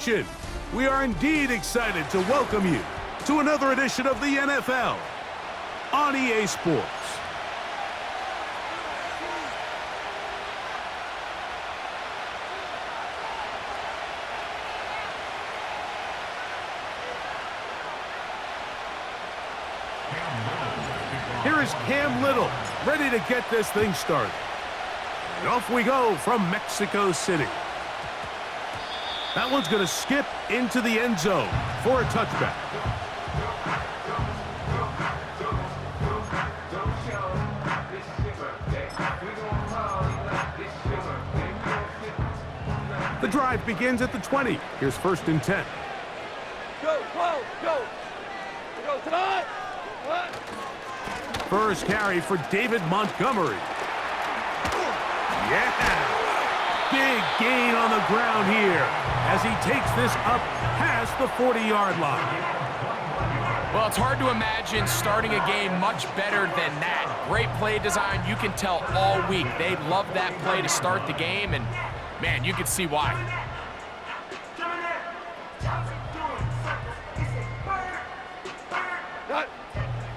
action. We are indeed excited to welcome you to another edition of the NFL on EA Sports. Here is Cam Little, ready to get this thing started. And off we go from Mexico City. That one's going to skip into the end zone for a touchback. The drive begins at the 20. Here's 1st and 10. Go, go, go. Go tonight. First carry for David Montgomery. Yeah! Big gain on the ground here as he takes this up past the 40-yard line. Well, it's hard to imagine starting a game much better than that. Great play design. You can tell all week they love that play to start the game, and, man, you can see why.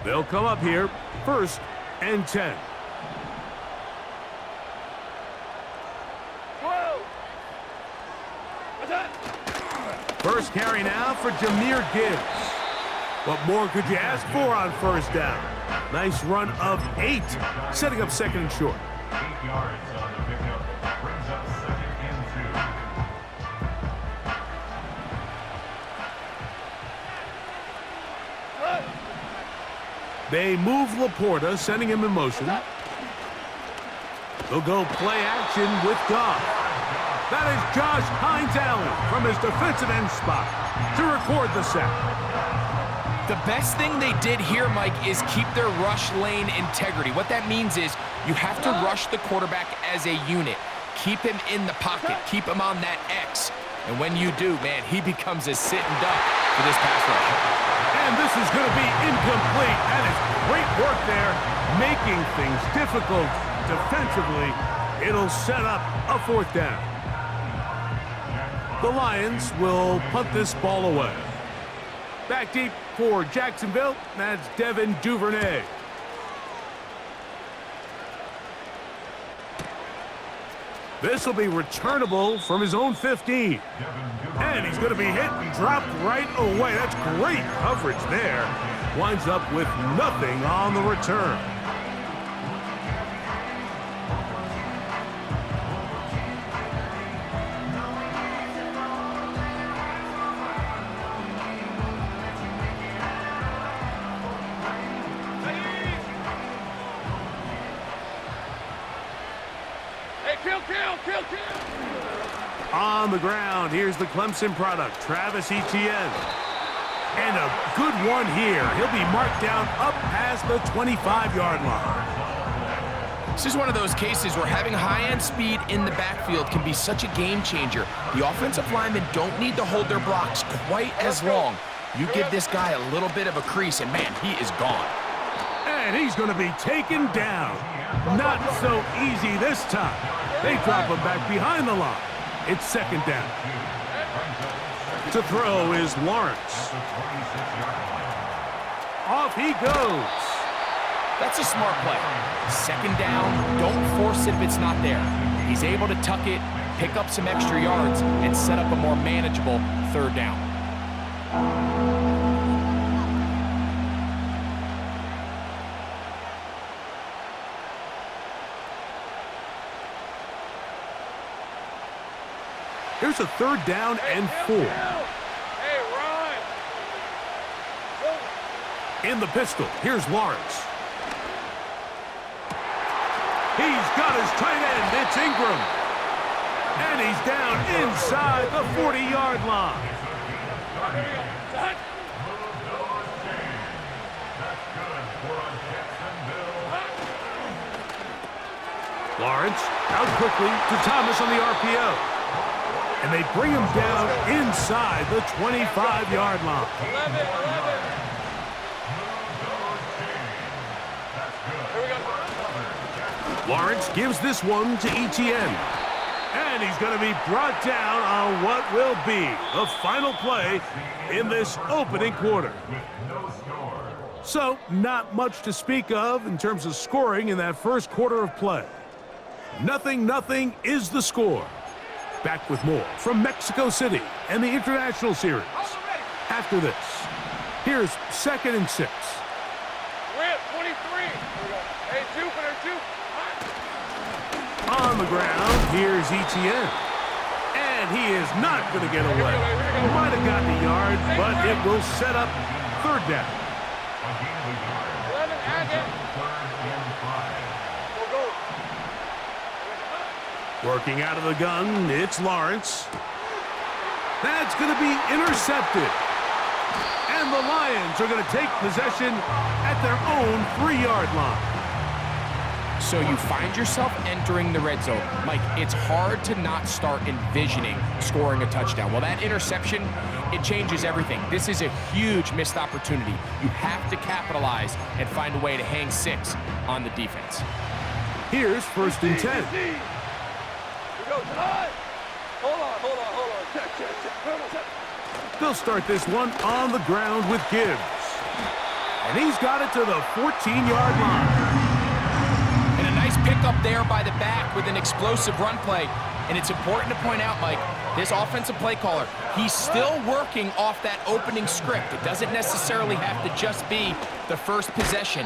They'll come up here, 1st and 10. First carry now for Jahmyr Gibbs. What more could you ask for on 1st down? Nice run of 8, setting up 2nd and short. 8 yards on the pickup. Brings up 2nd and 2. They move Laporta, sending him in motion. They'll go play action with Goff. That is Josh Hines Allen from his defensive end spot to record the sack. The best thing they did here, Mike, is keep their rush lane integrity. What that means is you have to rush the quarterback as a unit. Keep him in the pocket. Keep him on that X. And when you do, man, he becomes a sitting duck for this pass rush. And this is going to be incomplete. That is great work there, making things difficult defensively. It'll set up a 4th down. The Lions will punt this ball away. Back deep for Jacksonville, that's Devin Duvernay. This will be returnable from his own 15. And he's going to be hit and dropped right away. That's great coverage there. Winds up with nothing on the return. On the ground, here's the Clemson product, Travis Etienne. And a good one here. He'll be marked down up past the 25-yard line. This is one of those cases where having high-end speed in the backfield can be such a game changer. The offensive linemen don't need to hold their blocks quite as long. You give this guy a little bit of a crease, and man, he is gone. And he's going to be taken down. Not so easy this time. They drop him back behind the line. It's 2nd down. To throw is Lawrence. Off he goes. That's a smart play. 2nd down, don't force it if it's not there. He's able to tuck it, pick up some extra yards, and set up a more manageable 3rd down. Here's a 3rd down and 4. Hey, Ryan. In the pistol, here's Lawrence. He's got his tight end, it's Ingram. And he's down inside the 40-yard line. Lawrence out quickly to Thomas on the RPO. And they bring him down inside the 25-yard line. 11. Lawrence gives this one to Etienne. And And he's going to be brought down on what will be the final play in this opening quarter. So, not much to speak of in terms of scoring in that first quarter of play. 0-0 is the score. Back with more from Mexico City and the International Series. After this, here's 2nd and 6. We're at 23. Hey, Jupiter, On the ground, here's Etienne. And he is not going to get away. Might have gotten a yard, but it will set up 3rd down. 11, Agate. Go. Working out of the gun, it's Lawrence. That's going to be intercepted. And the Lions are going to take possession at their own 3-yard line. So you find yourself entering the red zone. Mike, it's hard to not start envisioning scoring a touchdown. Well, that interception, it changes everything. This is a huge missed opportunity. You have to capitalize and find a way to hang 6 on the defense. Here's 1st and 10. We go, tonight. Hold on. Check. They'll start this one on the ground with Gibbs. And he's got it to the 14-yard line. And a nice pickup there by the back with an explosive run play. And it's important to point out, Mike, this offensive play caller, he's still working off that opening script. It doesn't necessarily have to just be the first possession.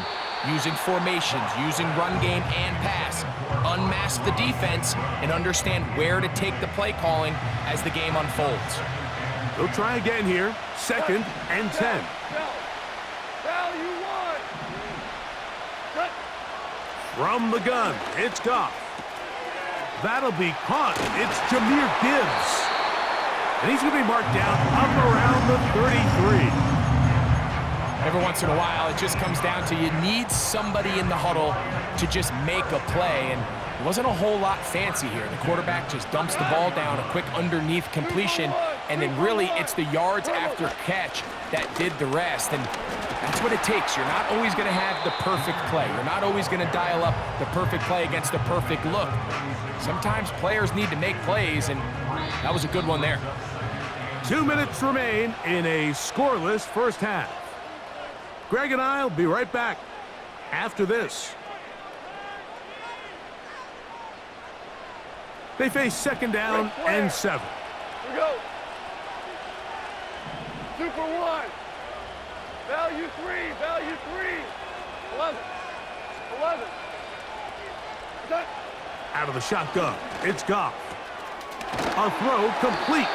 Using formations, using run game and pass. Unmask the defense and understand where to take the play calling as the game unfolds. They'll try again here. 2nd and 10. Val, you won. Cut. From the gun, it's Goff. That'll be caught. It's Jahmyr Gibbs. And he's going to be marked down up around the 33. Every once in a while, it just comes down to you need somebody in the huddle to just make a play. And it wasn't a whole lot fancy here. The quarterback just dumps the ball down, a quick underneath completion, and then really it's the yards after catch that did the rest. And that's what it takes. You're not always going to have the perfect play. You're not always going to dial up the perfect play against the perfect look. Sometimes players need to make plays, and that was a good one there. 2 minutes remain in a scoreless first half. Greg and I will be right back after this. They face 2nd down and 7. We go. Super 1. Value 3. 11. Cut. Out of the shotgun, it's Goff. A throw complete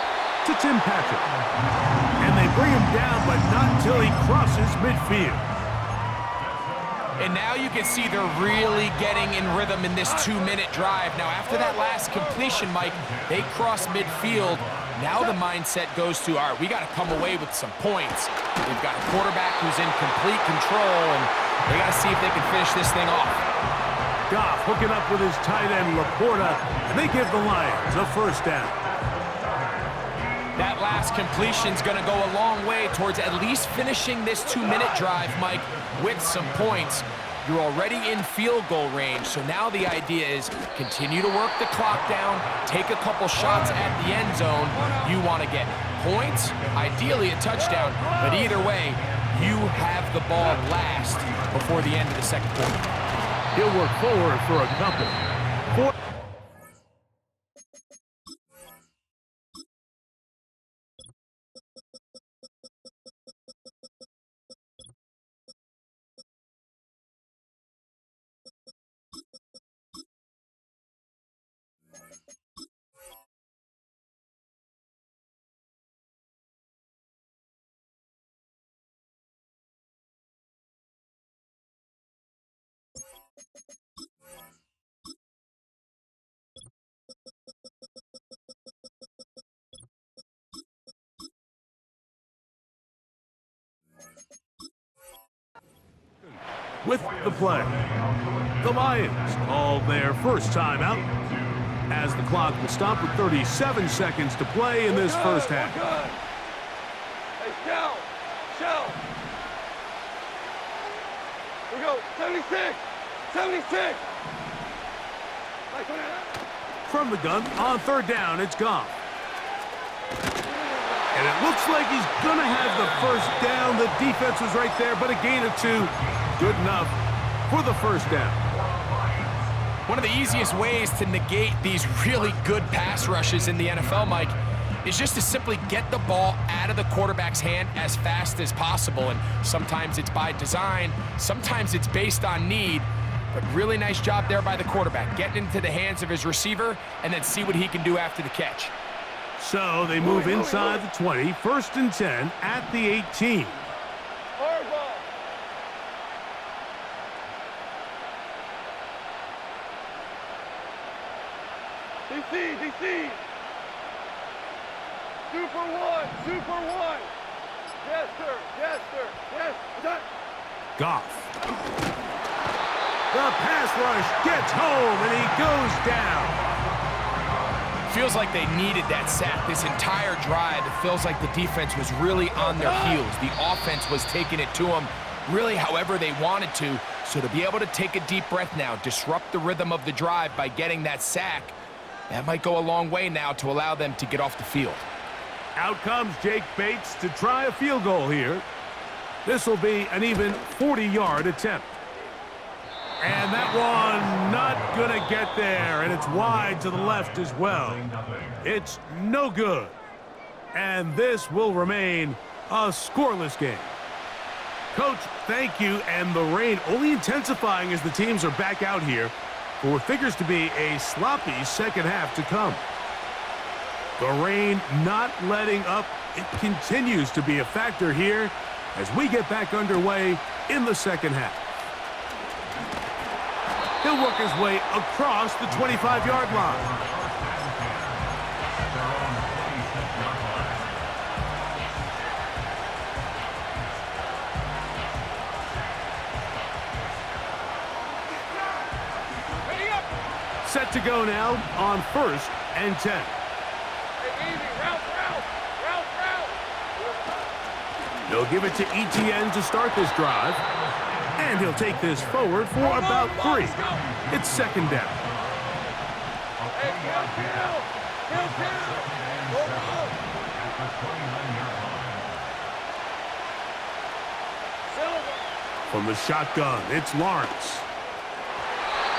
to Tim Patrick. And they bring him down, but not until he crosses midfield. And now you can see they're really getting in rhythm in this 2-minute drive. Now, after that last completion, Mike, they cross midfield. Now the mindset goes to, all right, we got to come away with some points. They've got a quarterback who's in complete control, and they got to see if they can finish this thing off. Goff hooking up with his tight end, Laporta, and they give the Lions a 1st down. That last completion's going to go a long way towards at least finishing this 2-minute drive, Mike, with some points. You're already in field goal range, so now the idea is continue to work the clock down, take a couple shots at the end zone. You want to get points, ideally a touchdown, but either way, you have the ball last before the end of the 2nd quarter. He'll work forward for a couple. With the play, the Lions call their first timeout as the clock will stop with 37 seconds to play in this first half. Good. Hey, Shell. We go, 76. From the gun on third down, it's Goff. And it looks like he's going to have the first down. The defense was right there, but a gain of 2. Good enough for the first down. One of the easiest ways to negate these really good pass rushes in the NFL, Mike, is just to simply get the ball out of the quarterback's hand as fast as possible. And sometimes it's by design, sometimes it's based on need. But really nice job there by the quarterback, getting into the hands of his receiver and then see what he can do after the catch. So they move inside the 20, 1st and 10 at the 18. Hard ball. DC. Super one. Yes, sir. Yes. Goff. The pass rush gets home, and he goes down. Feels like they needed that sack this entire drive. It feels like the defense was really on their heels. The offense was taking it to them really however they wanted to. So to be able to take a deep breath now, disrupt the rhythm of the drive by getting that sack, that might go a long way now to allow them to get off the field. Out comes Jake Bates to try a field goal here. This will be an even 40-yard attempt. And that one not going to get there, and it's wide to the left as well. It's no good. And this will remain a scoreless game. Coach, thank you, and the rain only intensifying as the teams are back out here for what figures to be a sloppy second half to come. The rain not letting up. It continues to be a factor here as we get back underway in the second half. He'll work his way across the 25-yard line. Set to go now on 1st and 10. Hey, easy. Route. They'll give it to Etienne to start this drive. And he'll take this forward for about 3. It's 2nd down. Hey, From the shotgun, it's Lawrence.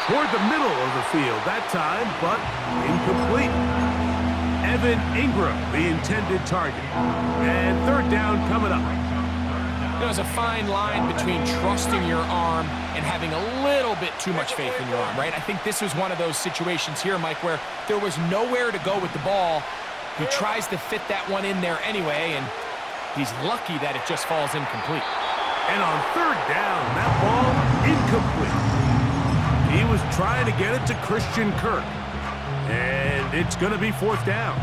Toward the middle of the field that time, but incomplete. Evan Ingram, the intended target. And 3rd down coming up. There's a fine line between trusting your arm and having a little bit too much faith in your arm, right? I think this was one of those situations here, Mike, where there was nowhere to go with the ball. He tries to fit that one in there anyway, and he's lucky that it just falls incomplete. And on 3rd down, that ball incomplete. He was trying to get it to Christian Kirk. And it's going to be 4th down.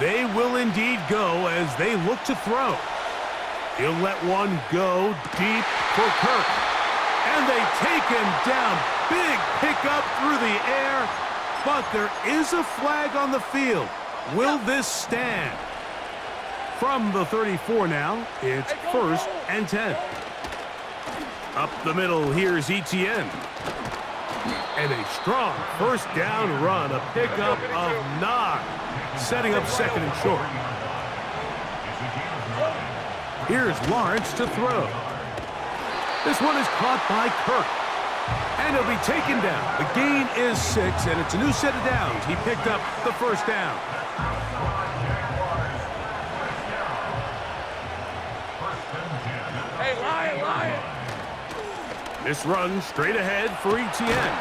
They will indeed go as they look to throw. He'll let one go deep for Kirk. And they take him down. Big pickup through the air. But there is a flag on the field. Will this stand? From the 34 now, it's 1st and 10. Up the middle, here's Etienne. And a strong 1st down run, a pickup of 9. Setting up 2nd and short. Here's Lawrence to throw. This one is caught by Kirk. And he'll be taken down. The gain is 6, and it's a new set of downs. He picked up the 1st down. Hey, Lion. This run straight ahead for Etienne.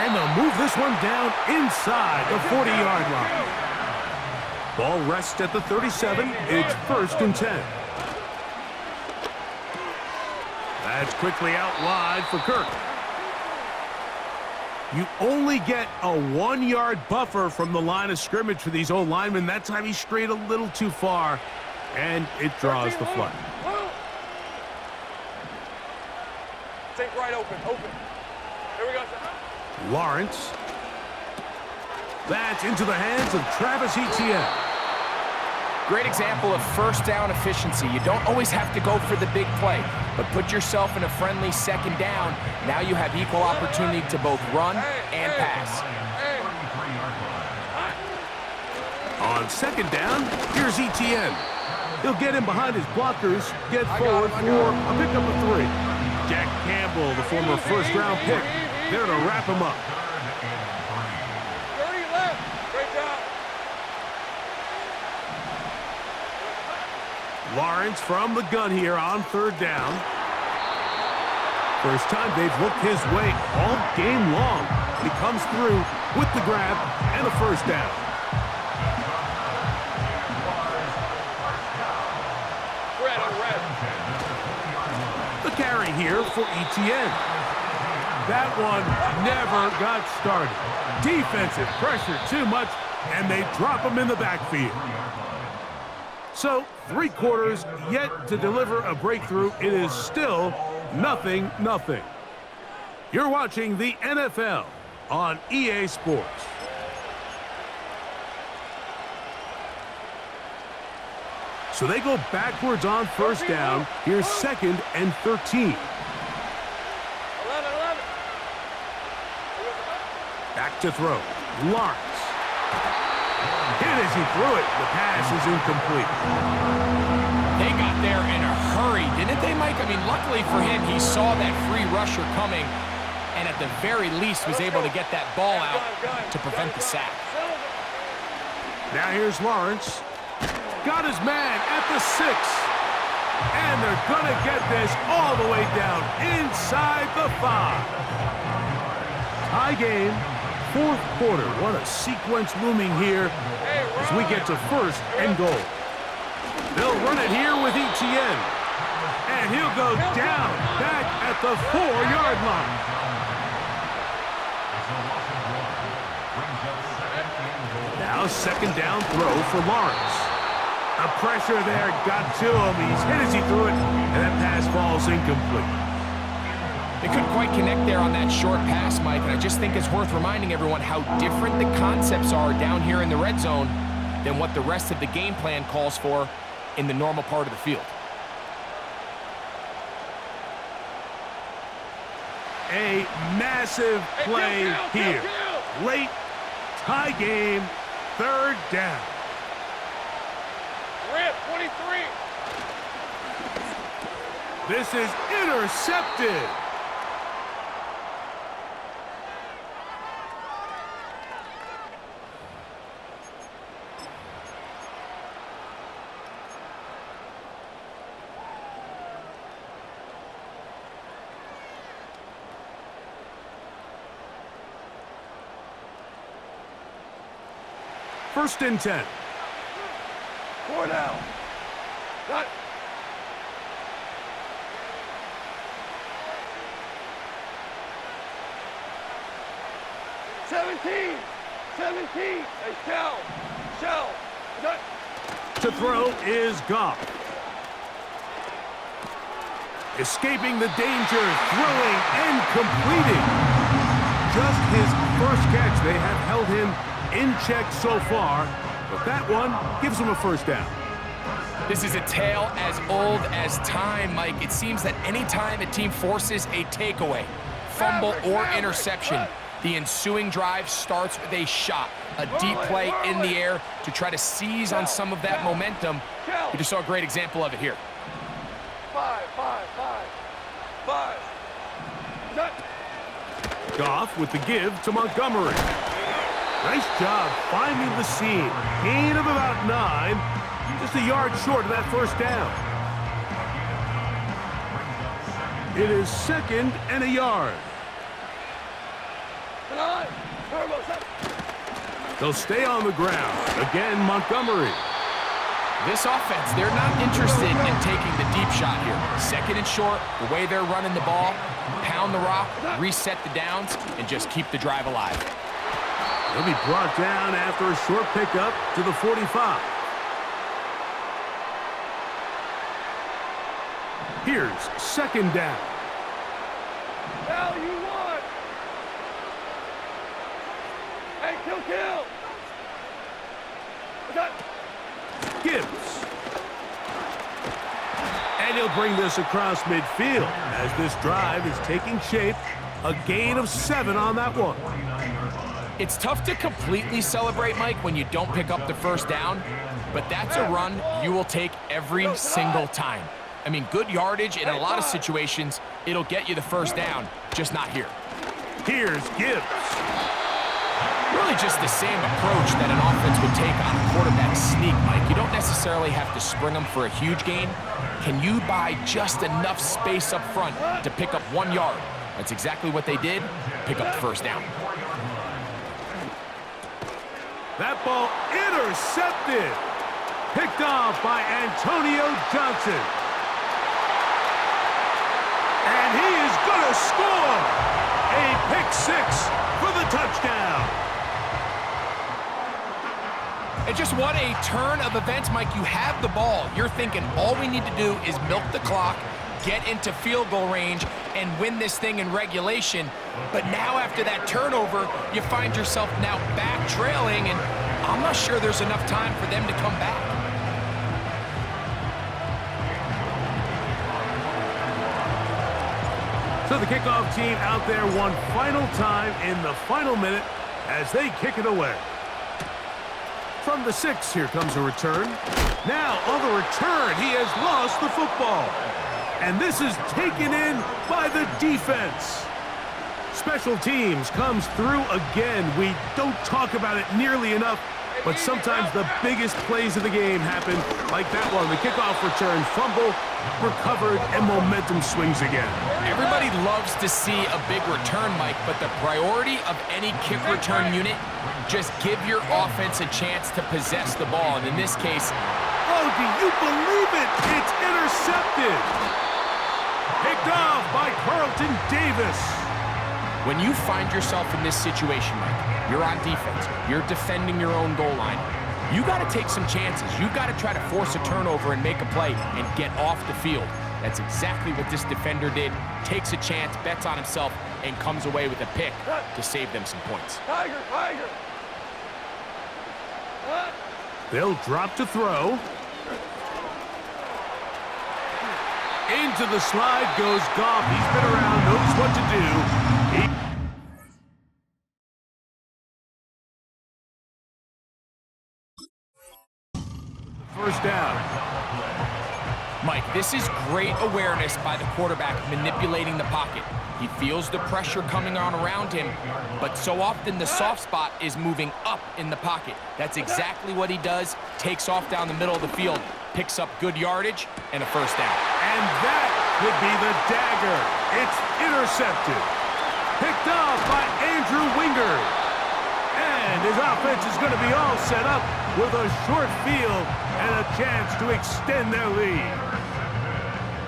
And they'll move this one down inside the 40-yard line. Ball rests at the 37. It's 1st and 10. That's quickly out wide for Kirk. You only get a 1-yard buffer from the line of scrimmage for these old linemen. That time he strayed a little too far, and it draws the flag. Take right open. Here we go, sir. Lawrence. That's into the hands of Travis Etienne. Great example of first down efficiency. You don't always have to go for the big play, but put yourself in a friendly second down. Now you have equal opportunity to both run and pass. On second down, here's ETN. He'll get in behind his blockers, get forward for a pickup of 3. Jack Campbell, the former first-round pick, there to wrap him up. 30 left. Great job. Lawrence from the gun here on third down. First time they've looked his way all game long. He comes through with the grab and a first down. The carry here for ETN. That one never got started. Defensive pressure too much, and they drop him in the backfield. So, 3 quarters yet to deliver a breakthrough. It is still 0-0. You're watching the NFL on EA Sports. So they go backwards on first down. Here's 2nd and 13. 11. Back to throw. Lawrence. Hit as he threw it. The pass is incomplete. They got there in a hurry, didn't they, Mike? I mean, luckily for him, he saw that free rusher coming, and at the very least was able to get that ball out to prevent the sack. Now here's Lawrence. Got his man at the 6. And they're going to get this all the way down inside the 5. Tie game, 4th quarter. What a sequence looming here as we get to 1st and goal. They'll run it here with ETN. And he'll go down back at the 4-yard line. Now 2nd down throw for Lawrence. The pressure there got to him. He's hit as he threw it, and that pass falls incomplete. They couldn't quite connect there on that short pass, Mike, and I just think it's worth reminding everyone how different the concepts are down here in the red zone than what the rest of the game plan calls for in the normal part of the field. A massive play here. Late, tie game, 3rd down. Rip, 23. This is intercepted. First and 10. 4 now. Got. Seventeen. Hey, Shell. Got. To throw is Goff. Escaping the danger, throwing and completing. Just his first catch. They have held him in check so far, but that one gives him a first down. This is a tale as old as time, Mike. It seems that any time a team forces a takeaway, fumble, or interception, the ensuing drive starts with a shot, a deep play in the air to try to seize on some of that momentum. We just saw a great example of it here. 5. Got. Goff with the give to Montgomery. Nice job finding the seam. Gain of about 9. Just a yard short of that first down. It is 2nd and a yard. They'll stay on the ground. Again, Montgomery. This offense, they're not interested in taking the deep shot here. 2nd and short, the way they're running the ball, pound the rock, reset the downs, and just keep the drive alive. He'll be brought down after a short pickup to the 45. Here's 2nd down. Now you want. Hey, kill. Gibbs bring this across midfield as this drive is taking shape. A gain of 7 on that one. It's tough to completely celebrate, Mike, when you don't pick up the first down, but that's a run you will take every single time. I mean, good yardage in a lot of situations, it'll get you the first down, just not here. Here's Gibbs. Really just the same approach that an offense would take on a quarterback sneak, Mike. You don't necessarily have to spring them for a huge gain. Can you buy just enough space up front to pick up 1 yard? That's exactly what they did. Pick up the first down. That ball intercepted. Picked off by Antonio Johnson. And he is going to score. A pick 6 for the touchdown. And just what a turn of events, Mike. You have the ball. You're thinking all we need to do is milk the clock, get into field goal range, and win this thing in regulation. But now after that turnover, you find yourself now back trailing, and I'm not sure there's enough time for them to come back. So the kickoff team out there one final time in the final minute as they kick it away. From the 6, here comes a return. Now on the return, he has lost the football. And this is taken in by the defense. Special teams comes through again. We don't talk about it nearly enough, but sometimes the biggest plays of the game happen like that one. The kickoff return, fumble, recovered, and momentum swings again. Everybody loves to see a big return, Mike, but the priority of any kick return unit, just give your offense a chance to possess the ball. And in this case, oh, do you believe it? It's intercepted. Picked off by Carlton Davis. When you find yourself in this situation, Mike, you're on defense, you're defending your own goal line, you got to take some chances. You got to try to force a turnover and make a play and get off the field. That's exactly what this defender did. Takes a chance, bets on himself, and comes away with a pick to save them some points. Tiger, Tiger. They'll drop to throw. Into the slide goes Goff. He's been around, knows what to do. First down. Mike, this is great awareness by the quarterback manipulating the pocket. He feels the pressure coming on around him, but so often the soft spot is moving up in the pocket. That's exactly what he does. Takes off down the middle of the field, picks up good yardage, and a first down. And that would be the dagger. It's intercepted. Picked off by Andrew Wingard. And his offense is going to be all set up with a short field and a chance to extend their lead.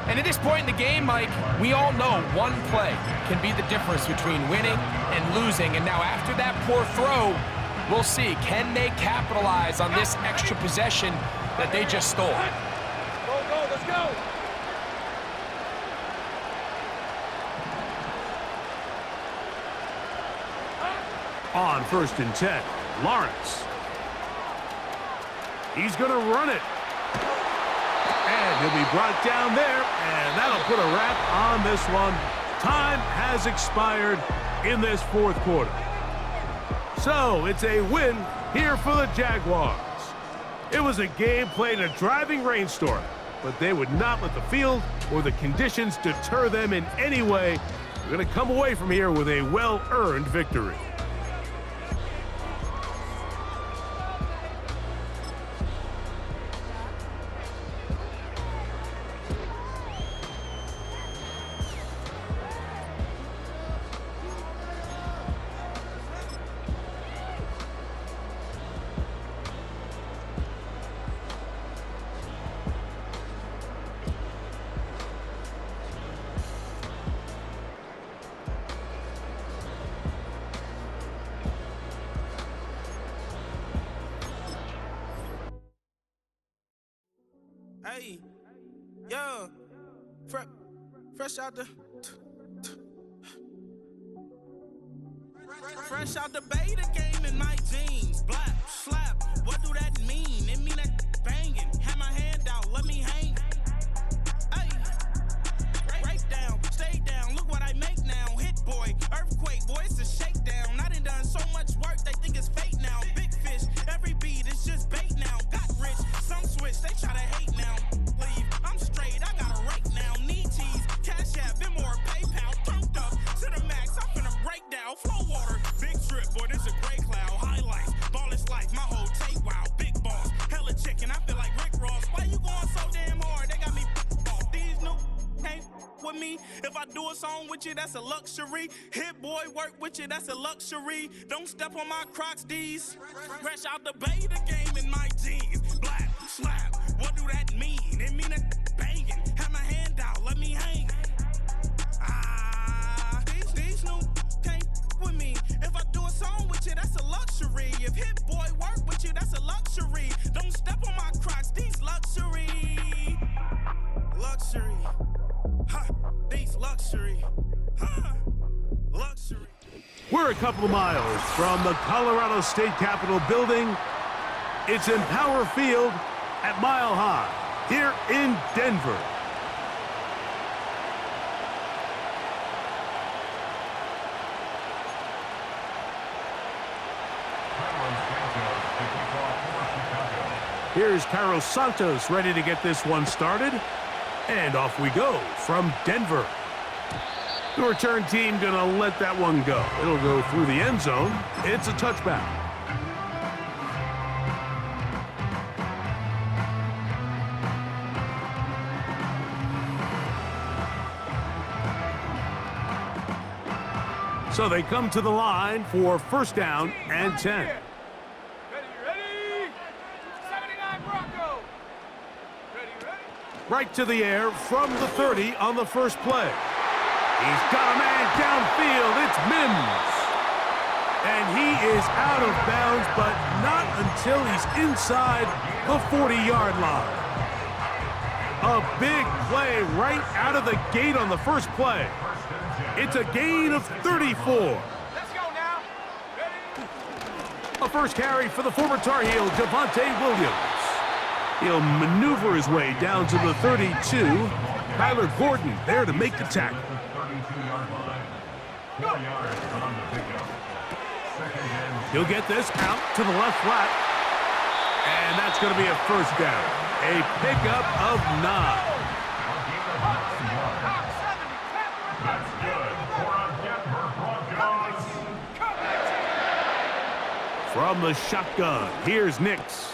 And at this point in the game, Mike, we all know one play can be the difference between winning and losing. And now after that poor throw, we'll see, can they capitalize on this extra possession that they just stole? Go, go, let's go. On 1st and 10, Lawrence. He's going to run it. And he'll be brought down there, and that'll put a wrap on this one. Time has expired in this 4th quarter. So it's a win here for the Jaguars. It was a game played in a driving rainstorm, but they would not let the field or the conditions deter them in any way. They're going to come away from here with a well-earned victory. Hey, yo, fresh out the, fresh out the beta game in my jeans. Black, slap, what do that mean? It mean that banging. Have my hand out, let me hang. Hey, for this a gray cloud. Highlights, ball is life, my whole tape wow. Big boss, hella chicken, I feel like Rick Ross. Why you going so damn hard? They got me off. These new can't with me. If I do a song with you, that's a luxury. Hit boy, work with you, that's a luxury. Don't step on my Crocs, D's. Fresh out the bay, the game in my jeans. Black, slap, what do that mean? It mean that banging. Have my hand out, let me hang. These new can't with me. If I do a song with you, that's a luxury. If hit boy work with you, that's a luxury. Don't step on my Crocs, these luxury. Luxury. Ha, these luxury. Ha, luxury. We're a couple of miles from the Colorado State Capitol building. It's in Power Field at Mile High here in Denver. Here's Carlos Santos ready to get this one started. And off we go from Denver. The return team gonna let that one go. It'll go through the end zone. It's a touchback. So they come to the line for first down and 10. Right to the air from the 30 on the first play. He's got a man downfield. It's Mims. And he is out of bounds, but not until he's inside the 40-yard line. A big play right out of the gate on the first play. It's a gain of 34. Let's go now. Ready? A first carry for the former Tar Heel, Javonte Williams. He'll maneuver his way down to the 32. Kyler Gordon there to make the tackle. 32-yard line. 4 yards on the pickup. Second and He'll get this out to the left flat. And that's going to be a first down. A pickup of 9. that's good for a Denver Broncos. From the shotgun, here's Nix.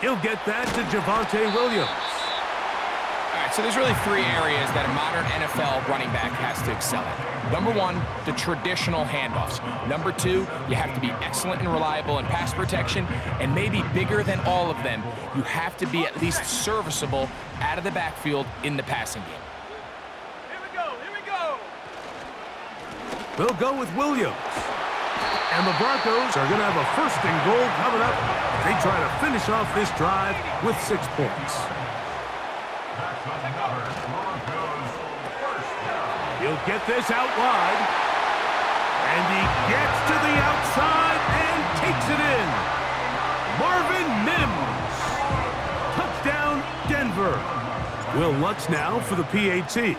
He'll get that to Javonte Williams. All right, so there's really 3 areas that a modern NFL running back has to excel at. Number 1, the traditional handoffs. Number 2, you have to be excellent and reliable in pass protection. And maybe bigger than all of them, you have to be at least serviceable out of the backfield in the passing game. Here we go. Here we go. They'll go with Williams. And the Broncos are going to have a first and goal coming up. They try to finish off this drive with 6 points. That's another Broncos first down. He'll get this out wide. And he gets to the outside and takes it in. Marvin Mims. Touchdown, Denver. Will Lutz now for the PAT.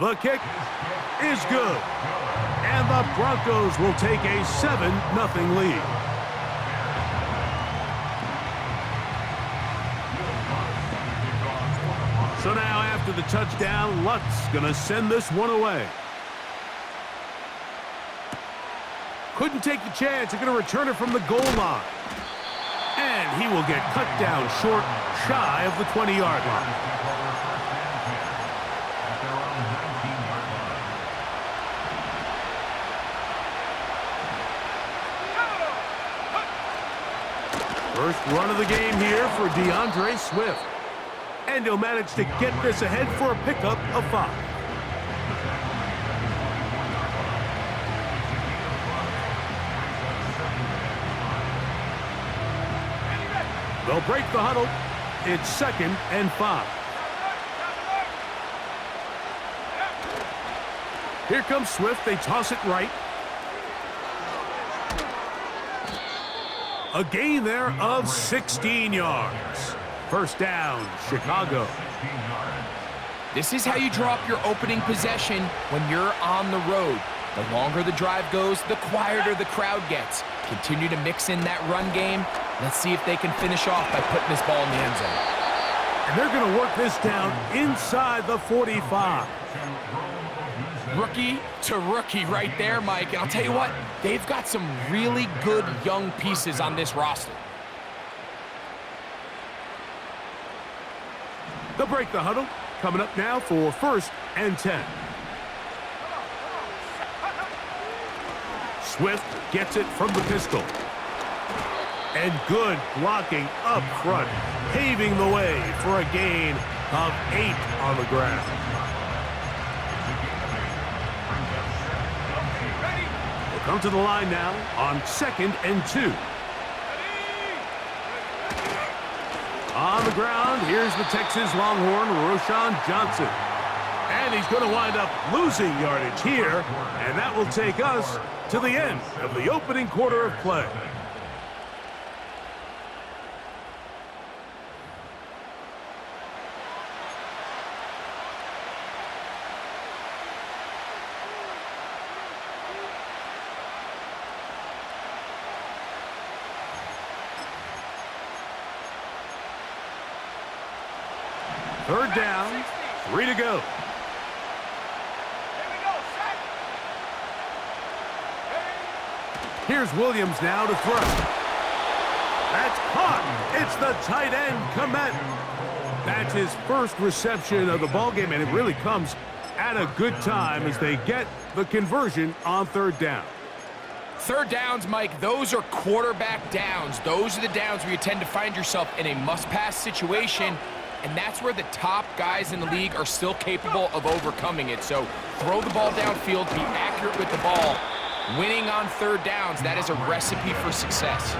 The kick is good. And the Broncos will take a 7-0 lead. So now after the touchdown, Lutz gonna send this one away. Couldn't take the chance. They're gonna return it from the goal line. And he will get cut down short, shy of the 20-yard line. First run of the game here for DeAndre Swift. And he'll manage to get this ahead for a pickup of 5. They'll break the huddle. It's 2nd and 5. Here comes Swift. They toss it right. A gain there of 16 yards. First down, Chicago. This is how you draw up your opening possession when you're on the road. The longer the drive goes, the quieter the crowd gets. Continue to mix in that run game. Let's see if they can finish off by putting this ball in the end zone. And they're going to work this down inside the 45. Rookie to rookie right there, Mike. And I'll tell you what, they've got some really good young pieces on this roster. They'll break the huddle. Coming up now for 1st and 10. Swift gets it from the pistol. And good blocking up front, paving the way for a gain of 8 on the ground. We'll come to the line now on 2nd and 2. On the ground, here's the Texas Longhorn, Roschon Johnson. And he's going to wind up losing yardage here, and that will take us to the end of the opening quarter of play. Third down, 3 to go. Here's Williams now to throw. That's caught. It's the tight end, Kmet. That's his first reception of the ballgame, and it really comes at a good time as they get the conversion on 3rd down. 3rd downs, Mike, those are quarterback downs. Those are the downs where you tend to find yourself in a must-pass situation, and that's where the top guys in the league are still capable of overcoming it. So throw the ball downfield, be accurate with the ball. Winning on 3rd downs, that is a recipe for success.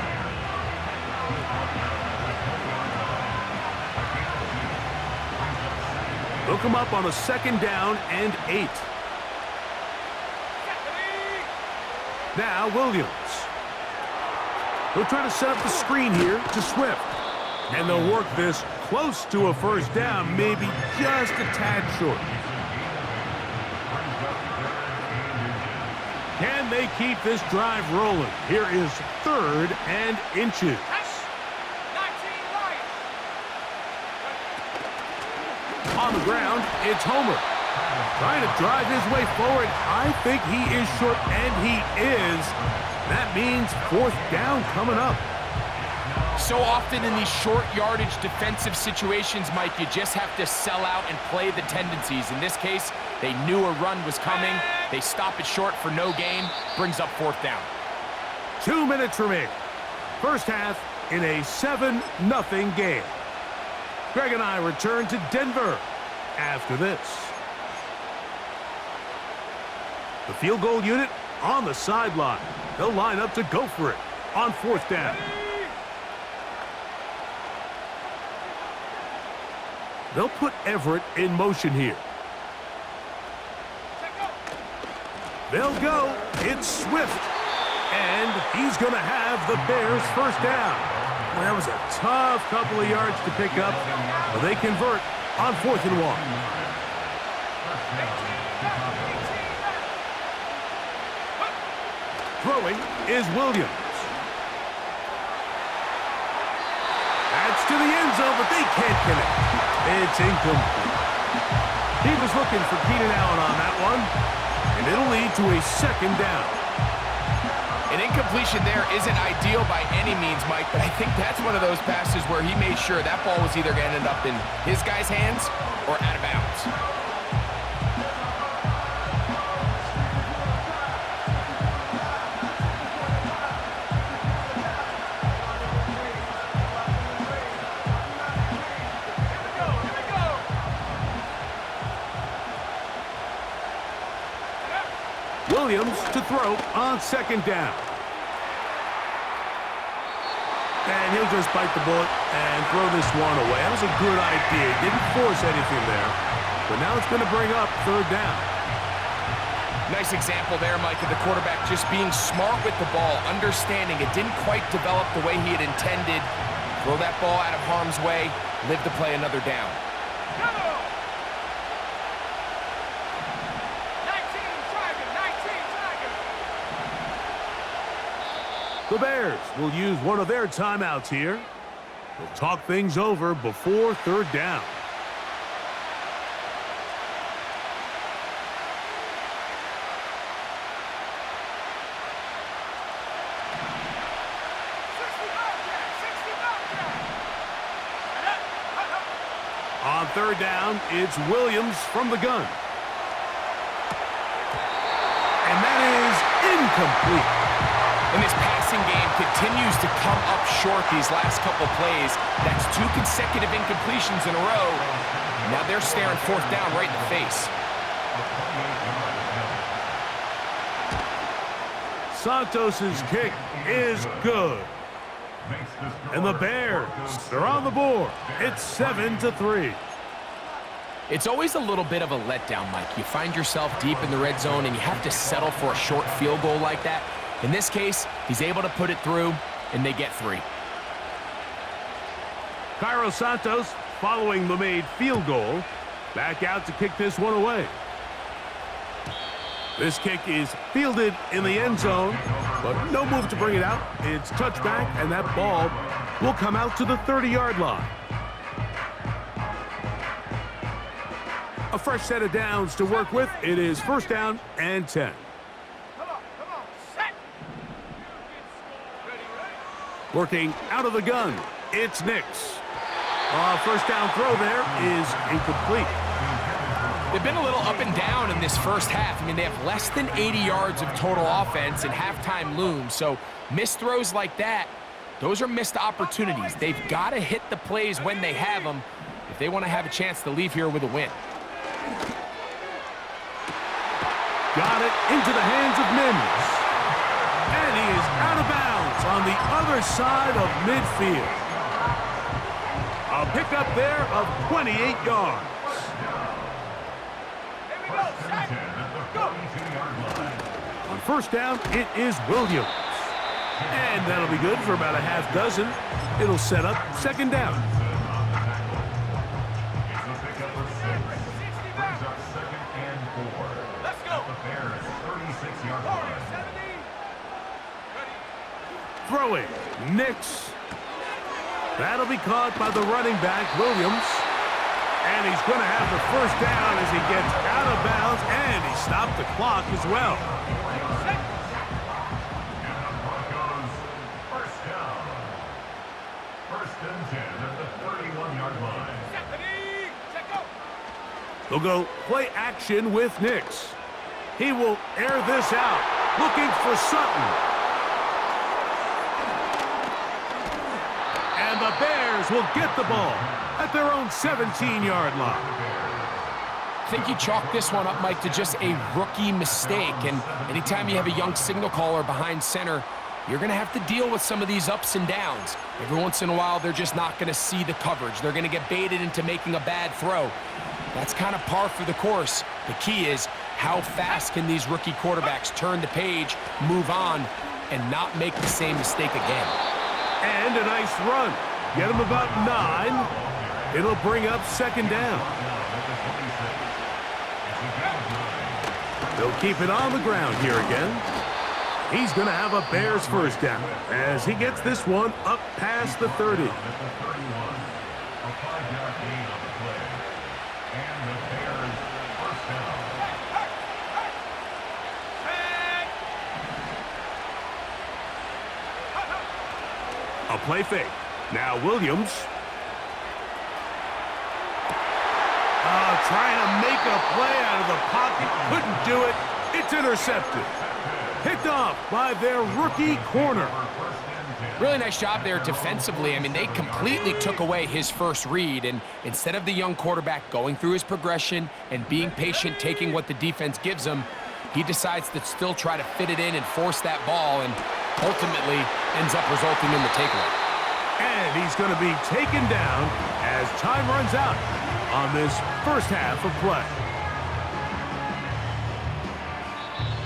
They'll come up on a 2nd down and 8. Now Williams. They'll try to set up the screen here to Swift. And they'll work this close to a 1st down, maybe just a tad short. Can they keep this drive rolling? Here is 3rd and inches. On the ground, it's Homer. Trying to drive his way forward. I think he is short, and he is. That means 4th down coming up. So often in these short yardage defensive situations, Mike, you just have to sell out and play the tendencies. In this case, they knew a run was coming. They stop it short for no gain. Brings up 4th down. 2 minutes remaining. First half in a 7-0 game. Greg and I return to Denver after this. The field goal unit on the sideline. They'll line up to go for it on 4th down. They'll put Everett in motion here. They'll go. It's Swift. And he's going to have the Bears' 1st down. Well, that was a tough couple of yards to pick up. But they convert on 4th and 1. Throwing is Williams. That's to the end zone, but they can't connect. It's incomplete. He was looking for Keenan Allen on that one, and it'll lead to a 2nd down. An incompletion there isn't ideal by any means, Mike, but I think that's one of those passes where he made sure that ball was either going to end up in his guy's hands or out of bounds. Williams to throw on 2nd down. And he'll just bite the bullet and throw this one away. That was a good idea. Didn't force anything there. But now it's going to bring up 3rd down. Nice example there, Mike, of the quarterback just being smart with the ball, understanding it didn't quite develop the way he had intended. Throw that ball out of harm's way, live to play another down. The Bears will use one of their timeouts here. They'll talk things over before 3rd down. third down, it's Williams from the gun. And that is incomplete. And this passing game continues to come up short these last couple plays. That's 2 consecutive incompletions in a row. Now they're staring fourth down right in the face. Santos's kick is good. And the Bears, they're on the board. It's 7-3. It's always a little bit of a letdown, Mike. You find yourself deep in the red zone and you have to settle for a short field goal like that. In this case, he's able to put it through, and they get 3. Cairo Santos, following the made field goal, back out to kick this one away. This kick is fielded in the end zone, but no move to bring it out. It's touchback, and that ball will come out to the 30-yard line. A fresh set of downs to work with. It is first down and 10. Working out of the gun, it's Nix. First down throw there is incomplete. They've been a little up and down in this first half. I mean, they have less than 80 yards of total offense and halftime looms. So missed throws like that, those are missed opportunities. They've got to hit the plays when they have them if they want to have a chance to leave here with a win. Got it into the hands of Mims. And he is out of bounds on the other side of midfield. A pickup there of 28 yards. On first down, it is Williams. And that'll be good for about a half dozen. It'll set up second down. Let's go. Throwing, Nix. That'll be caught by the running back, Williams. And he's going to have the first down as he gets out of bounds, and he stopped the clock as well. First down. First and 10 at the 31-yard line. They'll go play action with Nix. He will air this out, looking for Sutton. And the Bears will get the ball at their own 17-yard line. I think you chalk this one up, Mike, to just a rookie mistake. And anytime you have a young signal caller behind center, you're going to have to deal with some of these ups and downs. Every once in a while, they're just not going to see the coverage. They're going to get baited into making a bad throw. That's kind of par for the course. The key is how fast can these rookie quarterbacks turn the page, move on, and not make the same mistake again. And a nice run. Get him about 9. It'll bring up second down. They'll keep it on the ground here again. He's going to have a Bears first down as he gets this one up past the 30. A 5-yard gain on the play. And the Bears first down. A play fake. Now Williams. Trying to make a play out of the pocket. Couldn't do it. It's intercepted. Picked off by their rookie corner. Really nice job there defensively. I mean, they completely took away his first read, and instead of the young quarterback going through his progression and being patient, taking what the defense gives him, he decides to still try to fit it in and force that ball, and ultimately ends up resulting in the takeaway. And he's going to be taken down as time runs out on this first half of play.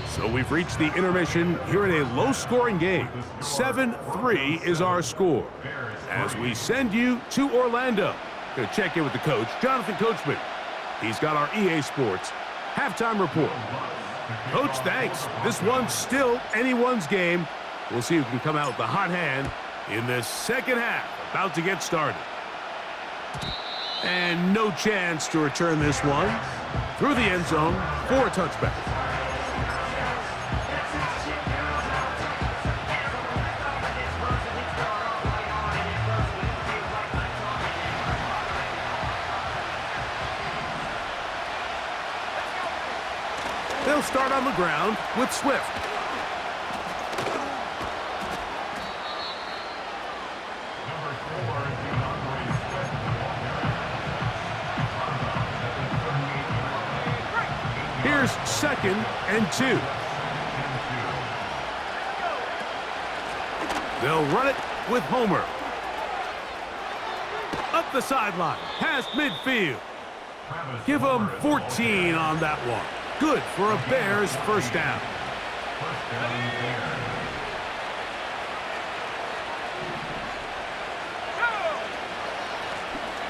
So we've reached the intermission here in a low-scoring game. 7-3 is our score. As we send you to Orlando, going to check in with the coach, Jonathan Coachman. He's got our EA Sports halftime report. Coach, thanks. This one's still anyone's game. We'll see who can come out with the hot hand in this second half, about to get started. And no chance to return this one through the end zone for a touchback. start on the ground with Swift. Number 4, DeAndre Swift. Here's 2nd and 2. They'll run it with Homer. Up the sideline, past midfield. Give them 14 on that one. Good for a Bears first down. First down, Bears.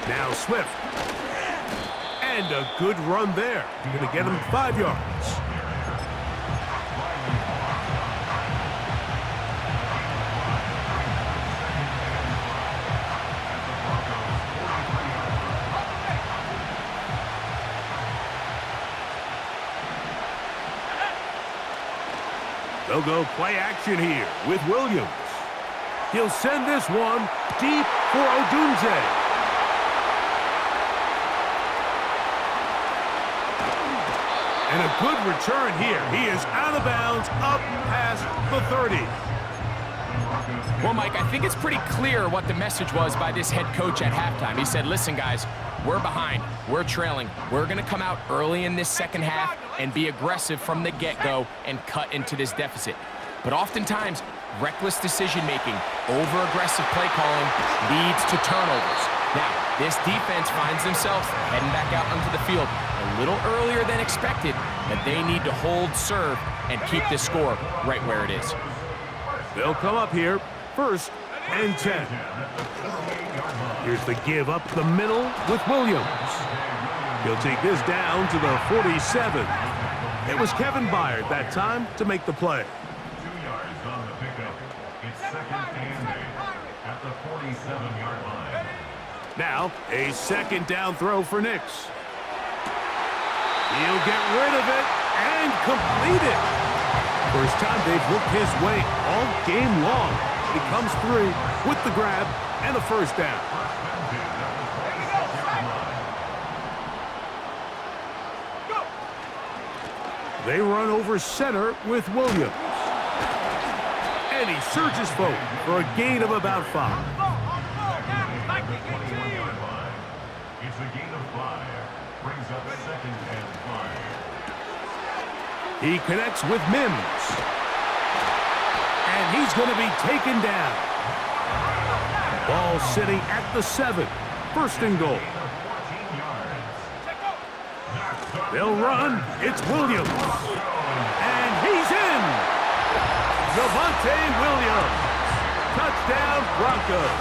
Now Swift. And a good run there. Going to get him 5 yards. They'll go play action here with Williams. He'll send this one deep for Odunze. And a good return here. He is out of bounds up past the 30. Well, Mike, I think it's pretty clear what the message was by this head coach at halftime. He said, listen, guys, we're behind. We're trailing. We're going to come out early in this second half and be aggressive from the get-go and cut into this deficit. But oftentimes, reckless decision-making, over-aggressive play calling leads to turnovers. Now, this defense finds themselves heading back out onto the field a little earlier than expected, but they need to hold serve and keep this score right where it is. They'll come up here, 1st and 10. Here's the give up the middle with Williams. He'll take this down to the 47. It was Kevin Byard that time to make the play. 2 yards on the pickup. It's 2nd and 8 at the 47-yard line. Now, a 2nd down throw for Nix. He'll get rid of it and complete it. First time they've looked his way all game long. He comes through with the grab and a first down. They run over center with Williams. And he surges forward for a gain of about 5. It's a gain of 5. Brings up 2nd and 5. He connects with Mims. And he's going to be taken down. Ball sitting at the 7. 1st and goal. They'll run. It's Williams. And he's in. Javonte Williams. Touchdown, Broncos.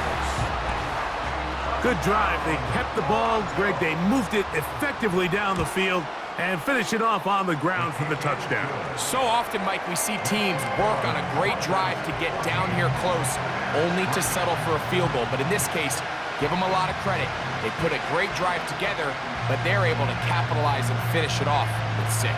Good drive. They kept the ball. Greg, they moved it effectively down the field and finish it off on the ground for the touchdown. So often, Mike, we see teams work on a great drive to get down here close, only to settle for a field goal. But in this case, give them a lot of credit. They put a great drive together, but they're able to capitalize and finish it off with 6.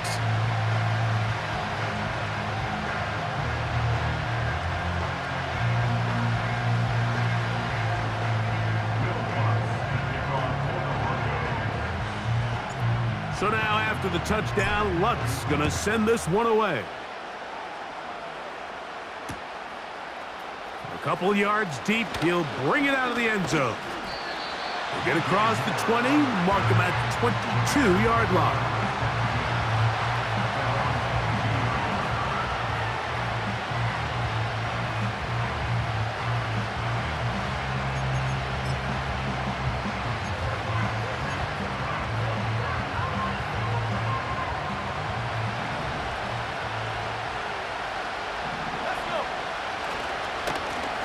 So now after the touchdown, Lutz gonna send this one away. A couple yards deep, he'll bring it out of the end zone. He'll get across the 20, mark him at the 22-yard line.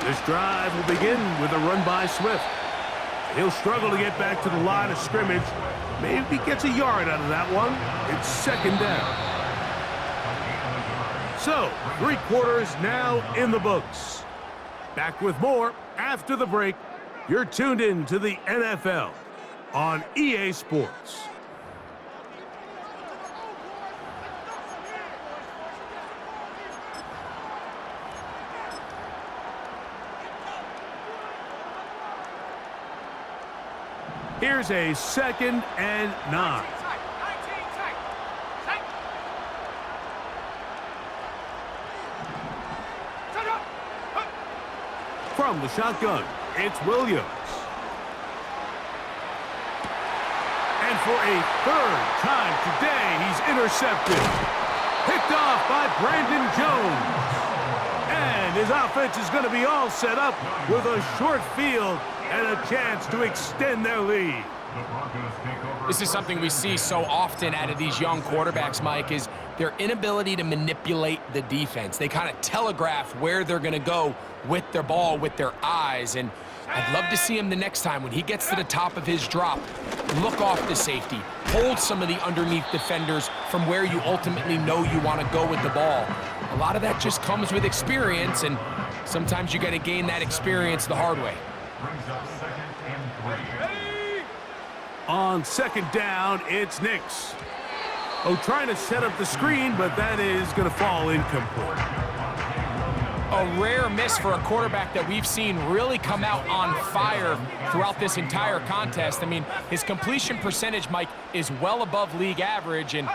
This drive will begin with a run by Swift. He'll struggle to get back to the line of scrimmage. Maybe he gets a yard out of that one. It's 2nd down. So, 3 quarters now in the books. Back with more after the break. You're tuned in to the NFL on EA Sports. Here's a 2nd and 9. from the shotgun, it's Williams. And for a third time today, he's intercepted. Picked off by Brandon Jones. And his offense is going to be all set up with a short field and a chance to extend their lead. This is something we see so often out of these young quarterbacks, Mike, is their inability to manipulate the defense. They kind of telegraph where they're going to go with their ball, with their eyes. And I'd love to see him the next time when he gets to the top of his drop, look off the safety, hold some of the underneath defenders from where you ultimately know you want to go with the ball. A lot of that just comes with experience, and sometimes you got to gain that experience the hard way. On second down, it's Nix. Oh, trying to set up the screen, but that is going to fall incomplete. A rare miss for a quarterback that we've seen really come out on fire throughout this entire contest. I mean, his completion percentage, Mike, is well above league average, and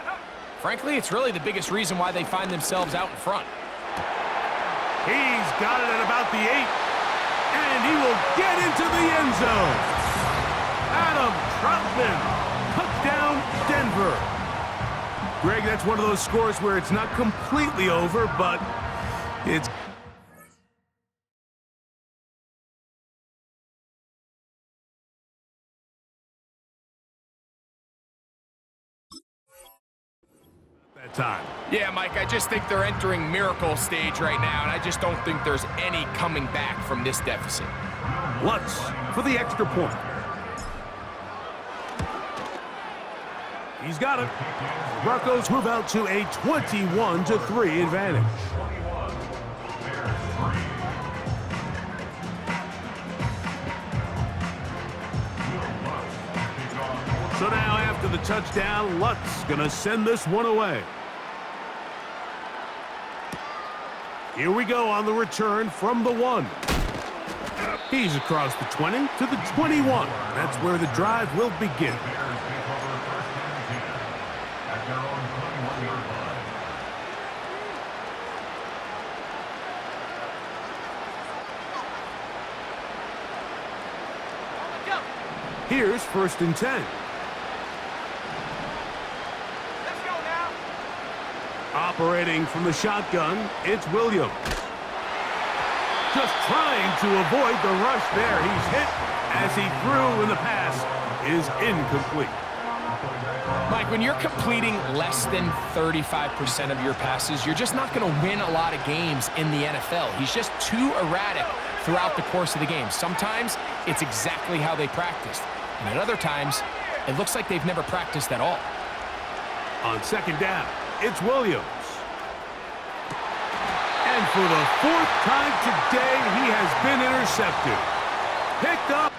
frankly, it's really the biggest reason why they find themselves out in front. He's got it at about the 8, and he will get into the end zone. Adam Troutman, touchdown Denver. Greg, that's one of those scores where it's not completely over, but it's... that time. Yeah, Mike, I just think they're entering miracle stage right now, and I just don't think there's any coming back from this deficit. Lutz for the extra point. He's got it. Broncos move out to a 21-3 advantage. So now after the touchdown, Lutz gonna send this one away. Here we go on the return from the 1. He's across the 20 to the 21. That's where the drive will begin. Here's 1st and 10. Let's go now. Operating from the shotgun, it's Williams. Just trying to avoid the rush there. He's hit as he threw, and the pass is incomplete. Mike, when you're completing less than 35% of your passes, you're just not going to win a lot of games in the NFL. He's just too erratic throughout the course of the game. Sometimes it's exactly how they practiced, and at other times, it looks like they've never practiced at all. On second down, it's Williams. And for the 4th time today, he has been intercepted. Picked up